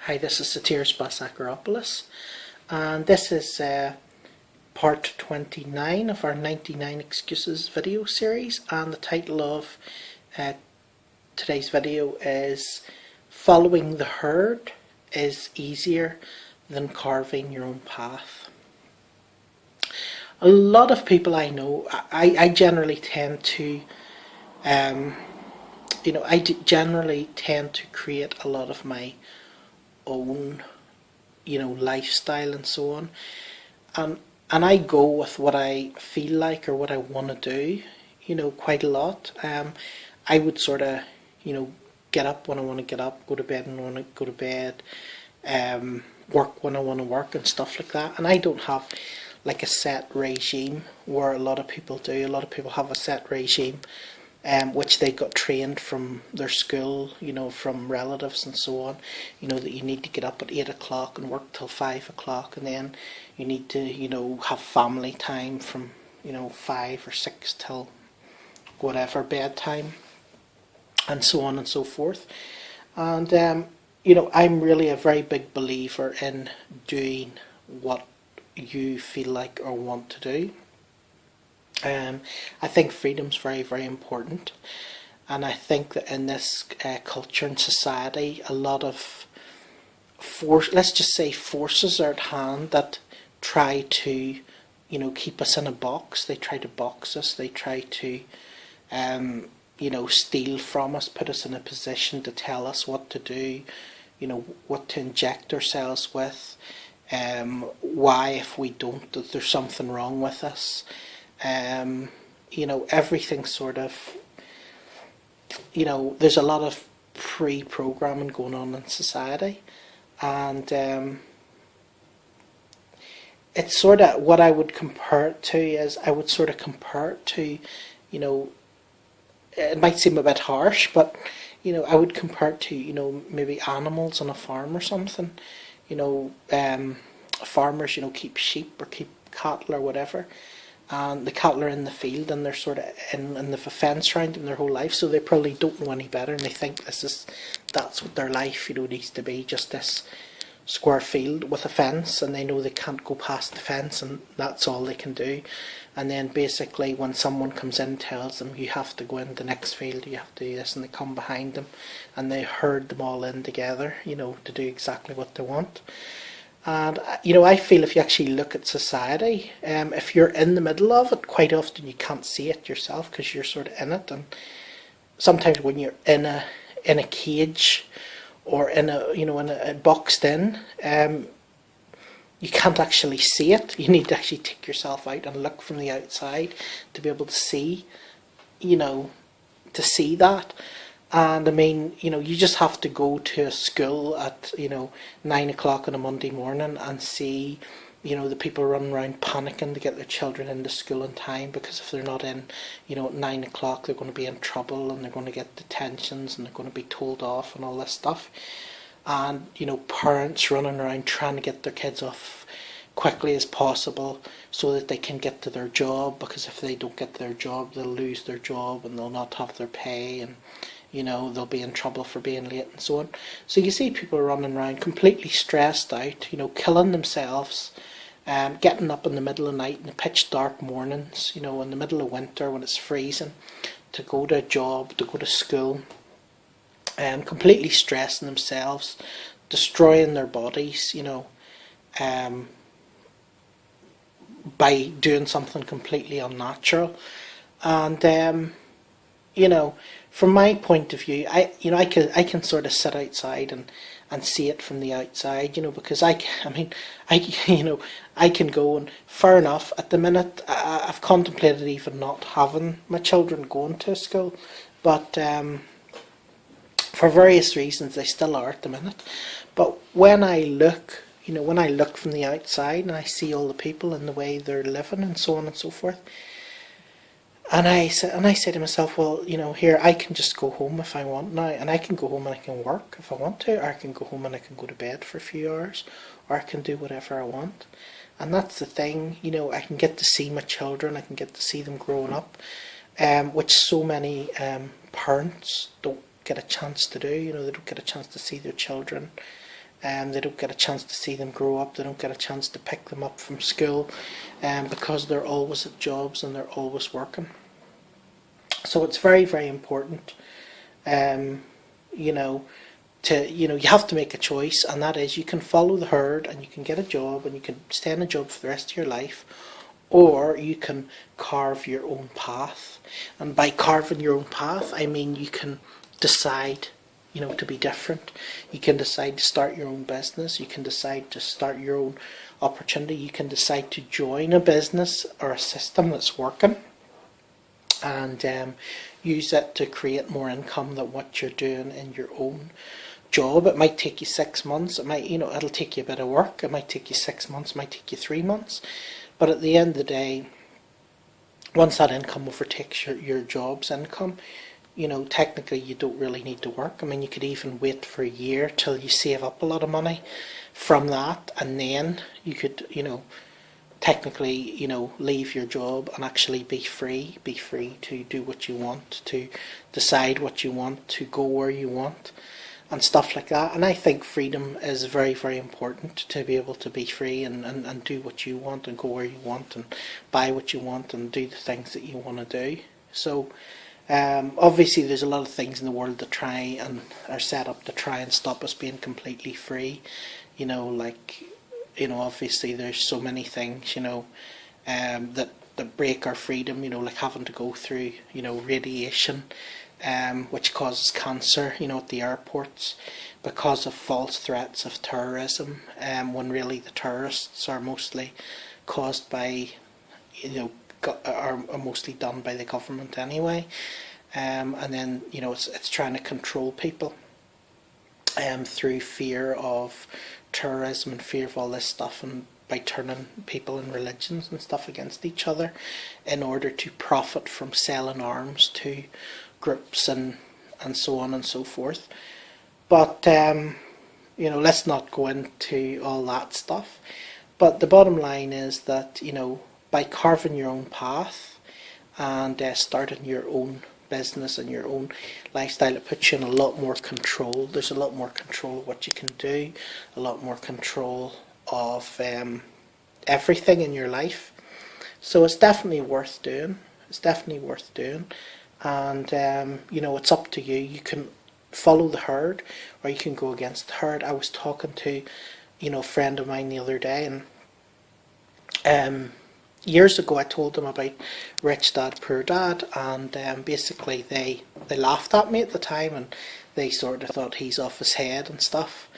Hi, this is Satiris Basakaropoulos, and this is part 29 of our 99 Excuses video series, and the title of today's video is Following the Herd is Easier Than Carving Your Own Path. A lot of people I know, I generally tend to generally tend to create a lot of my own lifestyle and so on, and I go with what I feel like or what I want to do quite a lot. I would sort of get up when I want to get up, go to bed when I want to go to bed, work when I want to work and stuff like that. And I don't have like a set regime where a lot of people do. A lot of people have a set regime which they got trained from their school, from relatives and so on, that you need to get up at 8 o'clock and work till 5 o'clock, and then you need to, have family time from, 5 or 6 till whatever bedtime, and so on and so forth. And, I'm really a very big believer in doing what you feel like or want to do. I think freedom's very, very important, and I think that in this culture and society, a lot of let's just say forces are at hand that try to, keep us in a box. They try to box us. They try to, steal from us, put us in a position to tell us what to do, what to inject ourselves with, why if we don't, that there's something wrong with us. Everything sort of, there's a lot of pre-programming going on in society, and it's sort of what I would compare it to is, I would sort of compare it to, it might seem a bit harsh, but, I would compare it to, maybe animals on a farm or something. Farmers, keep sheep or keep cattle or whatever, and the cattle are in the field and they're sort of in the fence around them their whole life, so they probably don't know any better, and they think that's what their life needs to be, just this square field with a fence, and they know they can't go past the fence, and that's all they can do. And then basically when someone comes in and tells them you have to go in the next field, you have to do this, and they come behind them and they herd them all in together, to do exactly what they want. And, I feel if you actually look at society, if you're in the middle of it, quite often you can't see it yourself because you're sort of in it. And sometimes when you're in a cage or in a boxed in, you can't actually see it. You need to actually take yourself out and look from the outside to be able to see, to see that. And I mean, you just have to go to a school at, 9 o'clock on a Monday morning and see, the people running around panicking to get their children into school on time, because if they're not in, at 9 o'clock, they're going to be in trouble and they're going to get detentions and they're going to be told off and all this stuff. And, parents running around trying to get their kids off quickly as possible so that they can get to their job, because if they don't get to their job, they'll lose their job and they'll not have their pay, and they'll be in trouble for being late and so on. So you see people running around completely stressed out, killing themselves, getting up in the middle of the night in the pitch dark mornings, in the middle of winter when it's freezing, to go to a job, to go to school, completely stressing themselves, destroying their bodies, by doing something completely unnatural. And from my point of view, I can sort of sit outside and see it from the outside, because I can go, and fair enough, at the minute I've contemplated even not having my children going to school, but for various reasons they still are at the minute. But when I look, when I look from the outside and I see all the people and the way they're living and so on and so forth, and I say to myself, well, here, I can just go home if I want now, and I can go home and I can work if I want to, or I can go home and I can go to bed for a few hours, or I can do whatever I want. And that's the thing, I can get to see my children, I can get to see them growing up, which so many parents don't get a chance to do. They don't get a chance to see their children They don't get a chance to see them grow up. They don't get a chance to pick them up from school, because they're always at jobs and they're always working. So it's very, very important, you know, you have to make a choice, and that is, you can follow the herd and you can get a job and you can stay in a job for the rest of your life, or you can carve your own path. And by carving your own path, I mean you can decide, to be different. You can decide to start your own business. You can decide to start your own opportunity. You can decide to join a business or a system that's working, and use it to create more income than what you're doing in your own job. It might take you 6 months. It might, it'll take you a bit of work. It might take you 6 months. It might take you 3 months. But at the end of the day, once that income overtakes your job's income, technically you don't really need to work. I mean, you could even wait for a year till you save up a lot of money from that, and then you could, technically, leave your job and actually be free to do what you want, to decide what you want, to go where you want, and stuff like that. And I think freedom is very, very important, to be able to be free and do what you want and go where you want and buy what you want and do the things that you want to do. So obviously there's a lot of things in the world that try and are set up to try and stop us being completely free. Obviously there's so many things, that break our freedom, like having to go through, radiation, which causes cancer, at the airports, because of false threats of terrorism, when really the terrorists are mostly caused by, are mostly done by the government anyway. And then, it's trying to control people through fear of terrorism and fear of all this stuff, and by turning people and religions and stuff against each other in order to profit from selling arms to groups and so on and so forth. But let's not go into all that stuff. But the bottom line is that, by carving your own path and starting your own business and your own lifestyle, it puts you in a lot more control. There's a lot more control of what you can do, a lot more control of everything in your life. So it's definitely worth doing. It's definitely worth doing. And it's up to you. You can follow the herd, or you can go against the herd. I was talking to a friend of mine the other day, and years ago I told them about Rich Dad Poor Dad, and basically they laughed at me at the time, and they sort of thought he's off his head and stuff,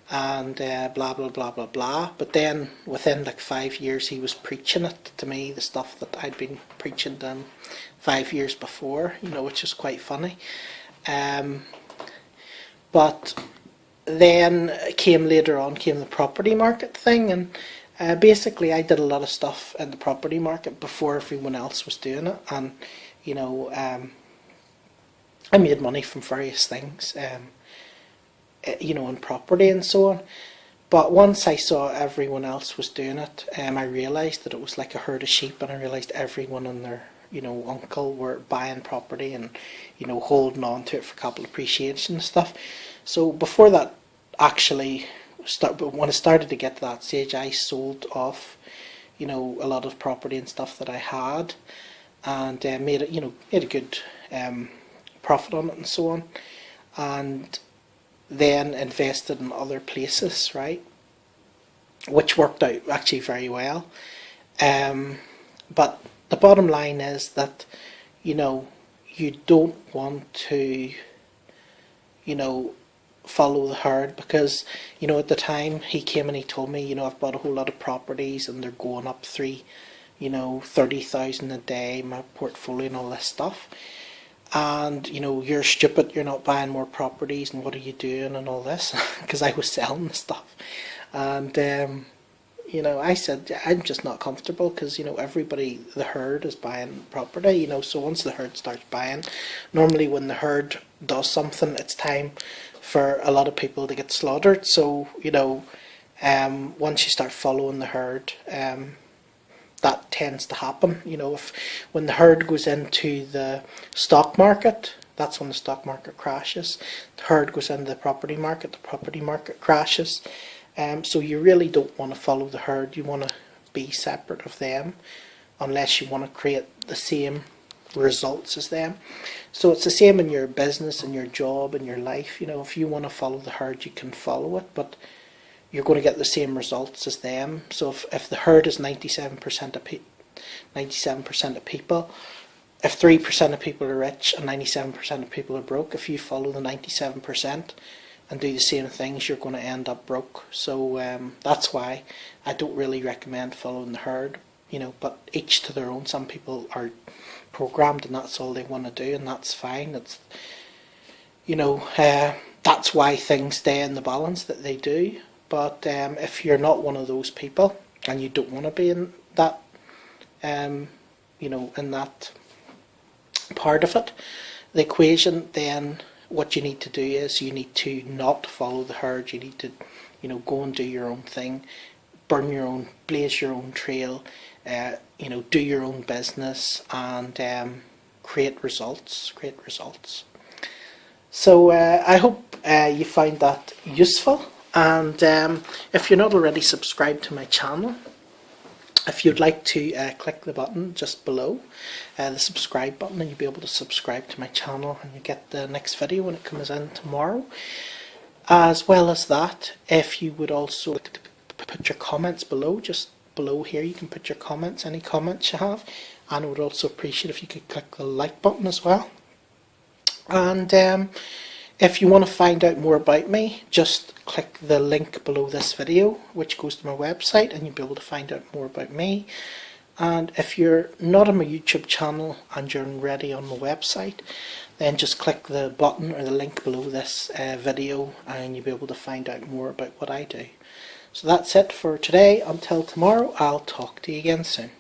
and blah blah blah blah blah. But then within like 5 years he was preaching it to me, the stuff that I'd been preaching to him 5 years before, which is quite funny. But then later on came the property market thing, and basically I did a lot of stuff in the property market before everyone else was doing it, and I made money from various things, in property and so on. But once I saw everyone else was doing it, I realised that it was like a herd of sheep, and I realised everyone and their uncle were buying property and holding on to it for capital appreciation and stuff. So before that actually when I started to get to that stage, I sold off a lot of property and stuff that I had, and made a good profit on it and so on, and then invested in other places, right, which worked out actually very well. But the bottom line is that you don't want to follow the herd, because at the time he came and he told me, I've bought a whole lot of properties and they're going up 30,000 a day, my portfolio and all this stuff, and you're stupid, you're not buying more properties, and what are you doing and all this, because I was selling the stuff. And I said I'm just not comfortable, because everybody, the herd is buying property, so once the herd starts buying, normally when the herd does something, it's time for a lot of people to get slaughtered. So once you start following the herd, that tends to happen. When the herd goes into the stock market, that's when the stock market crashes. The herd goes into the property market crashes. So you really don't want to follow the herd. You want to be separate of them, unless you want to create the same results as them. So it's the same in your business and your job and your life. You know, if you want to follow the herd, you can follow it, but you're going to get the same results as them. So if the herd is 97% of people, if 3% of people are rich and 97% of people are broke, if you follow the 97% and do the same things, you're going to end up broke. So that's why I don't really recommend following the herd. You know, but each to their own. Some people are programmed and that's all they want to do, and that's fine. It's, you know, that's why things stay in the balance that they do. But if you're not one of those people and you don't want to be in that, you know, in that part of it, the equation, then what you need to do is you need to not follow the herd. You need to, you know, go and do your own thing, blaze your own trail, you know, do your own business, and create results. So I hope you find that useful, and if you're not already subscribed to my channel, if you'd like to click the button just below, the subscribe button, and you'll be able to subscribe to my channel and you get the next video when it comes in tomorrow. As well as that, if you would also put your comments below, just below here you can put your comments, any comments you have, and I would also appreciate if you could click the like button as well. And if you want to find out more about me, just click the link below this video which goes to my website, and you'll be able to find out more about me. And if you're not on my YouTube channel and you're already on my website, then just click the button or the link below this video, and you'll be able to find out more about what I do. So that's it for today. Until tomorrow, I'll talk to you again soon.